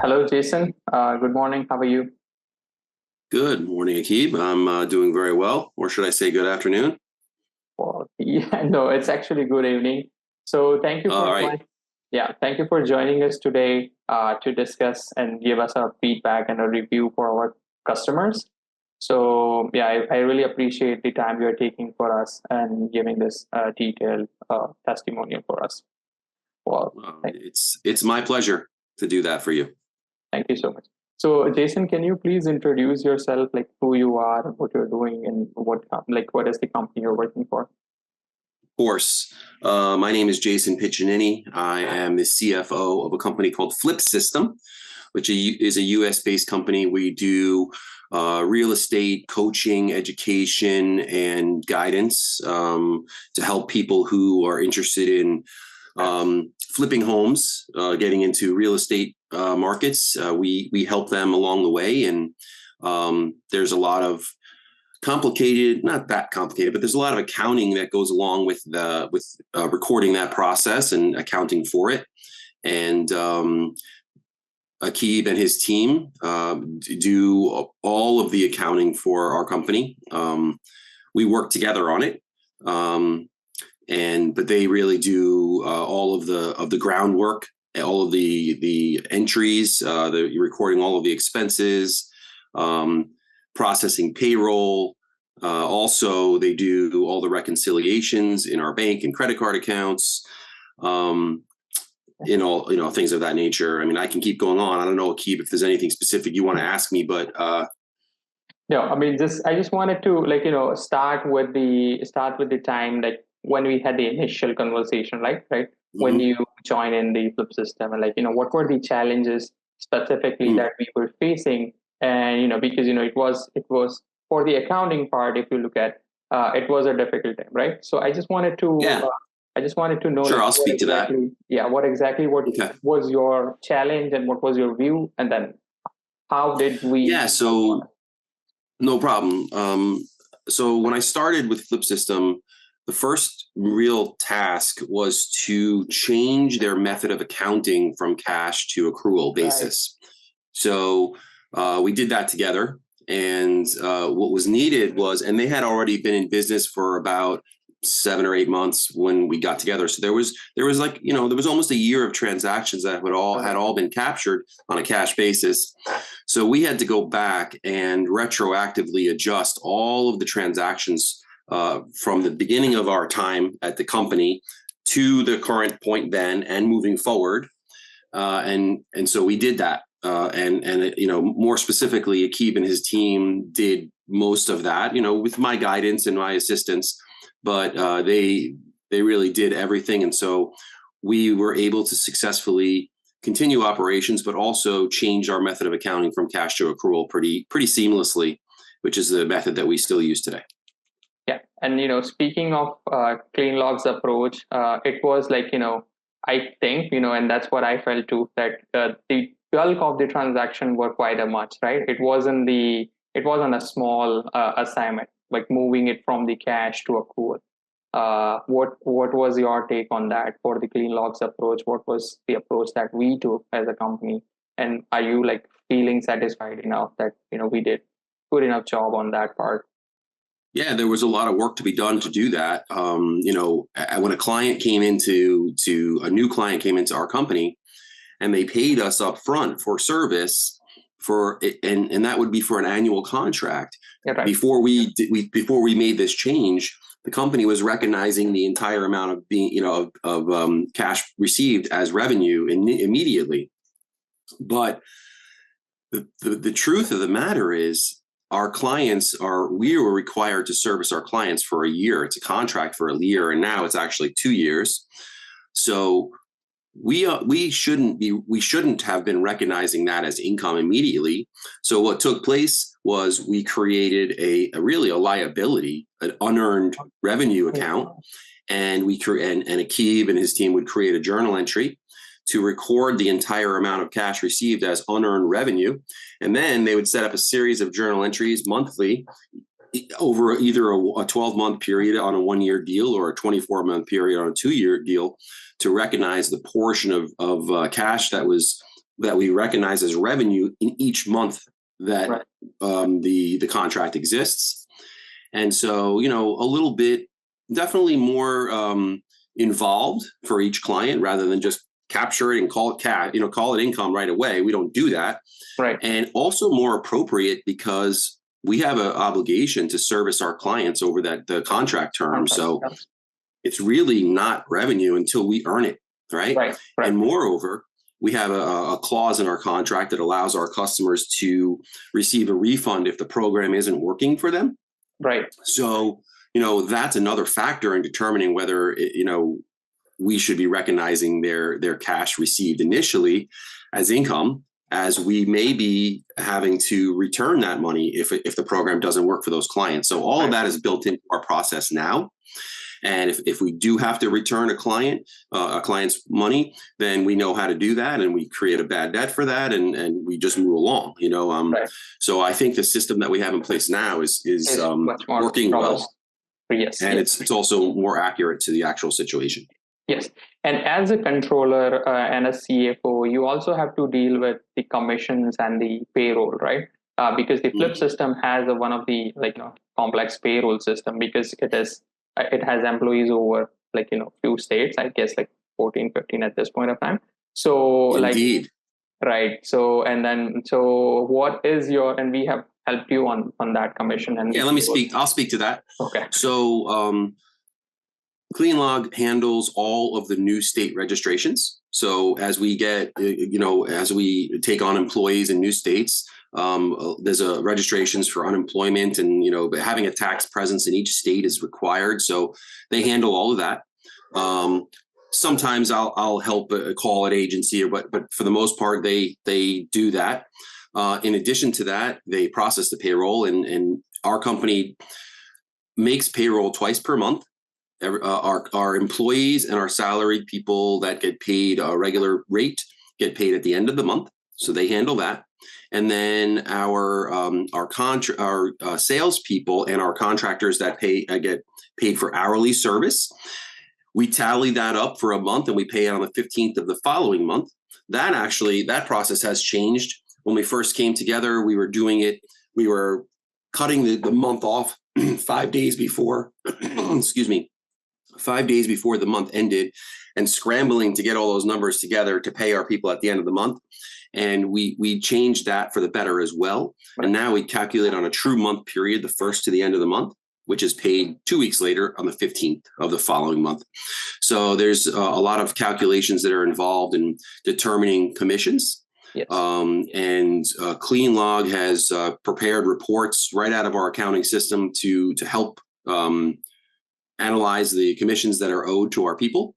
Hello, Jason. Good morning. How are you? Good morning, Akib. I'm doing very well, or should I say good afternoon? Well, yeah, no, it's actually good evening. So thank you All for right. thank you for joining us today to discuss and give us our feedback and a review for our customers. So yeah, I really appreciate the time you're taking for us and giving this detailed testimonial for us. Well, thank, It's my pleasure to do that for you. Of thank you so much. So Jason, can you please introduce yourself, like who you are, what you're doing, and what is the company you're working for? course. My name is Jason Piccinini. I am the CFO of a company called Flipsystem, which is a US-based company. We do real estate coaching, education, and guidance to help people who are interested in flipping homes, getting into real estate markets. We help them along the way, and there's a lot of not that complicated, but there's a lot of accounting that goes along with recording that process and accounting for it. And Akib and his team do all of the accounting for our company. We work together on it. But they really do all of the groundwork, all of the entries, you're recording all of the expenses, processing payroll. Also, they do all the reconciliations in our bank and credit card accounts, things of that nature. I mean, I can keep going on. I don't know, Akib, if there's anything specific you want to ask me, but no, I mean, I just wanted to start with the time like when we had the initial conversation, right? When you joined in the Flipsystem, and what were the challenges specifically that we were facing, and because it was for the accounting part. If you look at it was a difficult time, right? So yeah, I just wanted to know, sure, like, I'll what speak to that. exactly, yeah, what Okay. was your challenge and what was your view, and then how did we? Yeah, so no problem. So when I started with Flipsystem, the first real task was to change their method of accounting from cash to accrual basis. Right. So we did that together. And what was needed was, and they had already been in business for about 7 or 8 months when we got together. So there was almost a year of transactions that had all been captured on a cash basis. So we had to go back and retroactively adjust all of the transactions from the beginning of our time at the company to the current point then and moving forward. And so we did that. More specifically, Akib and his team did most of that, with my guidance and my assistance, but they really did everything. And so we were able to successfully continue operations, but also change our method of accounting from cash to accrual pretty seamlessly, which is the method that we still use today. Yeah, and speaking of Cleanlog's approach, it was I think and that's what I felt too, that the bulk of the transaction were quite a much, right? It wasn't a small assignment, like moving it from the cash to accrual. What was your take on that for the Cleanlog's approach? What was the approach that we took as a company? And are you feeling satisfied enough that we did good enough job on that part? Yeah, there was a lot of work to be done to do that. When a new client came into our company, and they paid us up front for service and that would be for an annual contract. Yeah, right. Before we made this change, the company was recognizing the entire amount of cash received as revenue immediately. But the truth of the matter is, we were required to service our clients for a year. It's a contract for a year, and now it's actually 2 years. So we shouldn't have been recognizing that as income immediately. So what took place was we created a liability, an unearned revenue account, and Akib and his team would create a journal entry to record the entire amount of cash received as unearned revenue. And then they would set up a series of journal entries monthly over either a 12-month period on a 1-year deal or a 24-month period on a 2-year deal to recognize the portion of cash that was that we recognize as revenue in each month that Right. The contract exists. And so, you know, a little bit, definitely more involved for each client rather than just capture it and call it call it income right away. We don't do that. Right. And also more appropriate because we have an obligation to service our clients over the contract term. So it's really not revenue until we earn it, right? Right. And moreover, we have a clause in our contract that allows our customers to receive a refund if the program isn't working for them. Right. So, you know, that's another factor in determining whether, we should be recognizing their cash received initially as income, as we may be having to return that money if the program doesn't work for those clients. So all of that is built into our process now. And if we do have to return a client's money, then we know how to do that, and we create a bad debt for that, and we just move along. So I think the system that we have in place now is working well. Yes, and it's also more accurate to the actual situation. Yes, and as a controller and a CFO, you also have to deal with the commissions and the payroll, right? Because the Flipsystem has one of the complex payroll system, because it has employees over few states, I guess 14, 15 at this point of time. So Indeed. Right. So what is and we have helped you on that commission and let me speak. I'll speak to that. Okay. So Cleanlog handles all of the new state registrations. So as we get, as we take on employees in new states, there's registrations for unemployment, and having a tax presence in each state is required. So they handle all of that. Sometimes I'll help call an agency, but for the most part they do that. In addition to that, they process the payroll, and our company makes payroll twice per month. Our employees and our salaried people that get paid a regular rate get paid at the end of the month, so they handle that. And then our salespeople and our contractors that get paid for hourly service, we tally that up for a month and we pay it on the 15th of the following month. That process has changed. When we first came together, we were doing it. We were cutting the month off 5 days before. Excuse me. 5 days before the month ended, and scrambling to get all those numbers together to pay our people at the end of the month. And we changed that for the better as well. And now we calculate on a true month period, the first to the end of the month, which is paid 2 weeks later on the 15th of the following month. So there's a lot of calculations that are involved in determining commissions. Yes. And Cleanlog has prepared reports right out of our accounting system to help analyze the commissions that are owed to our people.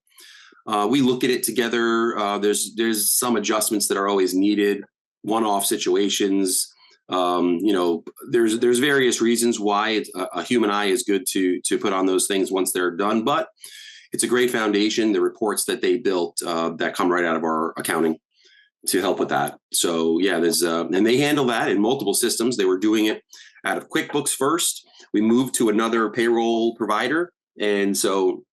We look at it together. There's some adjustments that are always needed, one-off situations. There's various reasons why a human eye is good to put on those things once they're done, but it's a great foundation. The reports that they built that come right out of our accounting to help with that. So there's and they handle that in multiple systems. They were doing it out of QuickBooks first. We moved to another payroll provider, and so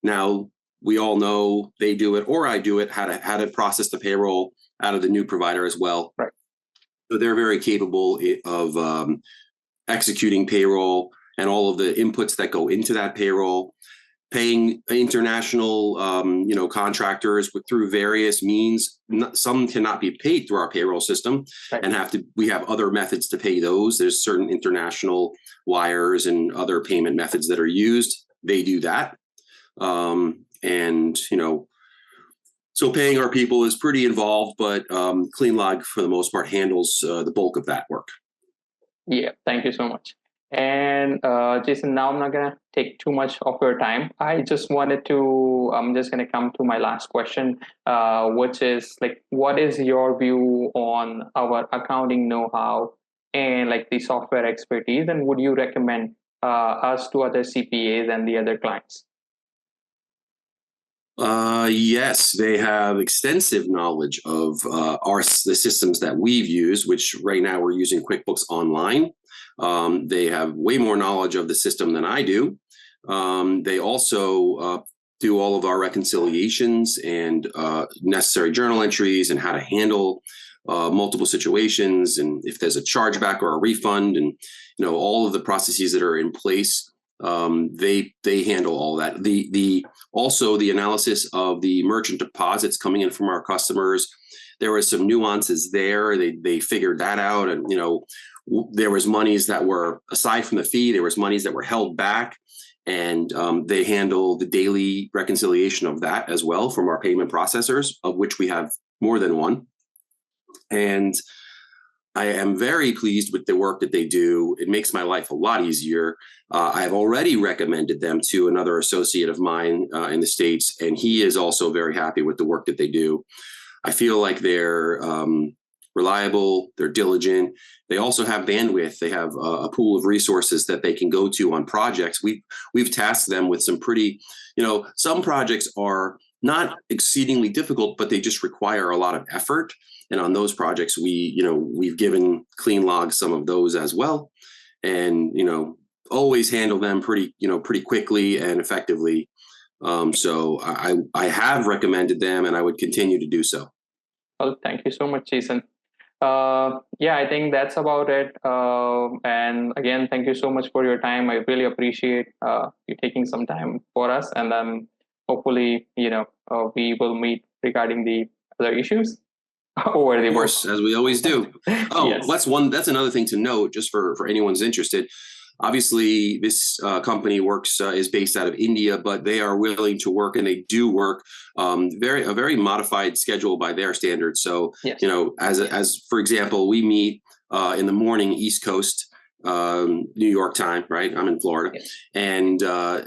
now we all know they do it, or I do it, how to process the payroll out of the new provider as well. Right. So they're very capable of executing payroll and all of the inputs that go into that payroll, paying international, contractors through various means. Some cannot be paid through our payroll system, right, and we have other methods to pay those. There's certain international wires and other payment methods that are used. They do that. So paying our people is pretty involved, but Cleanlog, for the most part, handles the bulk of that work. Yeah, thank you so much. And Jason, now I'm not going to take too much of your time. I'm just going to come to my last question, which is what is your view on our accounting know-how and the software expertise, and would you recommend us to other CPAs and the other clients? Yes, they have extensive knowledge of the systems that we've used, which right now we're using QuickBooks Online. They have way more knowledge of the system than I do. They also do all of our reconciliations and necessary journal entries and how to handle multiple situations, and if there's a chargeback or a refund, and all of the processes that are in place. They handle all that. Also the analysis of the merchant deposits coming in from our customers. There were some nuances there. They figured that out, and there was monies that were, aside from the fee, there was monies that were held back, and they handle the daily reconciliation of that as well from our payment processors, of which we have more than one. And I am very pleased with the work that they do. It makes my life a lot easier. I've already recommended them to another associate of mine in the States, and he is also very happy with the work that they do. I feel like they're reliable, they're diligent. They also have bandwidth. They have a pool of resources that they can go to on projects. We've tasked them with some pretty, some projects are not exceedingly difficult, but they just require a lot of effort. And on those projects, we've given Cleanlog some of those as well, and always handle them pretty quickly and effectively. So I have recommended them, and I would continue to do so. Well, thank you so much, Jason. Yeah, I think that's about it. And again, thank you so much for your time. I really appreciate you taking some time for us, and then hopefully, we will meet regarding the other issues. Over the of course, as we always do. Oh, yes. That's another thing to note, just for anyone's interested. Obviously, this company is based out of India, but they are willing to work, and they do work a very modified schedule by their standards. So, yes. As for example, we meet in the morning East Coast, New York time, right? I'm in Florida, yes. And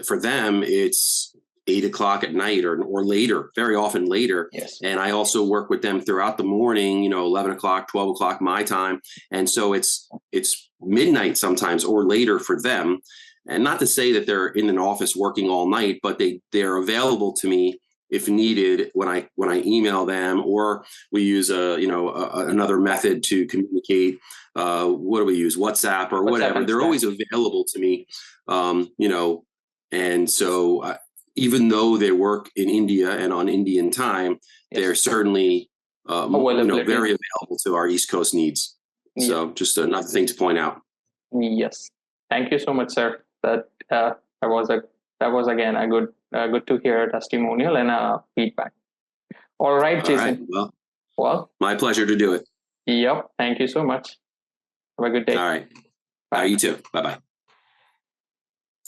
for them, it's 8 o'clock at night or later, very often later. Yes. And I also work with them throughout the morning, 11 o'clock, 12 o'clock my time. And so it's midnight sometimes or later for them. And not to say that they're in an office working all night, but they're available to me if needed when I email them, or we use another method to communicate. What do we use? WhatsApp or whatever. They're always available to me, and so even though they work in India and on Indian time, yes. They're certainly very available to our East Coast needs. Yeah. So just another thing to point out. Yes, thank you so much, sir. That was again a good to hear testimonial and feedback. All right, Jason. All right. Well, my pleasure to do it. Yep. Thank you so much. Have a good day. All right. Bye. You too. Bye-bye.